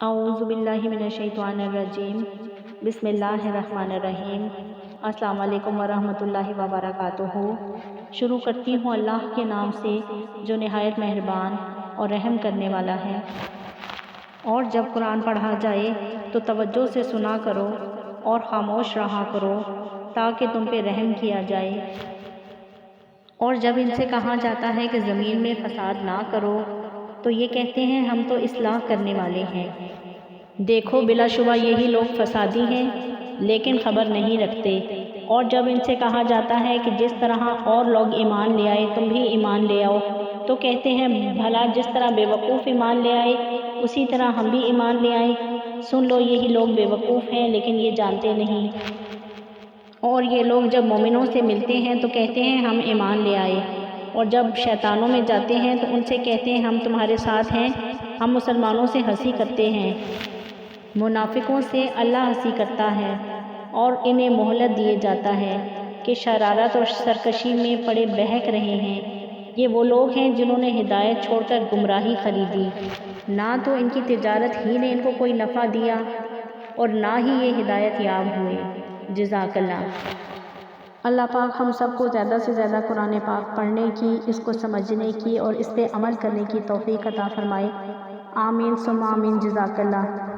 اعوذ باللہ من الشیطان الرجیم بسم اللہ الرحمن الرحیم۔ السلام علیکم ورحمۃ اللہ وبرکاتہ۔ شروع کرتی ہوں اللہ کے نام سے جو نہایت مہربان اور رحم کرنے والا ہے۔ اور جب قرآن پڑھا جائے تو توجہ سے سنا کرو اور خاموش رہا کرو تاکہ تم پہ رحم کیا جائے۔ اور جب ان سے کہا جاتا ہے کہ زمین میں فساد نہ کرو تو یہ کہتے ہیں ہم تو اصلاح کرنے والے ہیں۔ دیکھو بلا شبہ یہی لوگ فسادی ہیں لیکن خبر نہیں رکھتے۔ اور جب ان سے کہا جاتا ہے کہ جس طرح اور لوگ ایمان لے آئے تم بھی ایمان لے آؤ تو کہتے ہیں بھلا جس طرح بے وقوف ایمان لے آئے اسی طرح ہم بھی ایمان لے آئیں۔ سن لو یہی لوگ بے وقوف ہیں لیکن یہ جانتے نہیں۔ اور یہ لوگ جب مومنوں سے ملتے ہیں تو کہتے ہیں ہم ایمان لے آئے، اور جب شیطانوں میں جاتے ہیں تو ان سے کہتے ہیں ہم تمہارے ساتھ ہیں، ہم مسلمانوں سے ہنسی کرتے ہیں۔ منافقوں سے اللہ ہنسی کرتا ہے اور انہیں مہلت دیے جاتا ہے کہ شرارت اور سرکشی میں پڑے بہک رہے ہیں۔ یہ وہ لوگ ہیں جنہوں نے ہدایت چھوڑ کر گمراہی خریدی، نہ تو ان کی تجارت ہی نے ان کو کوئی نفع دیا اور نہ ہی یہ ہدایت یاب ہوئے۔ جزاک اللہ۔ اللہ پاک ہم سب کو زیادہ سے زیادہ قرآن پاک پڑھنے کی، اس کو سمجھنے کی اور اس پہ عمل کرنے کی توفیق عطا فرمائے۔ آمین ثم آمین۔ جزاک اللہ۔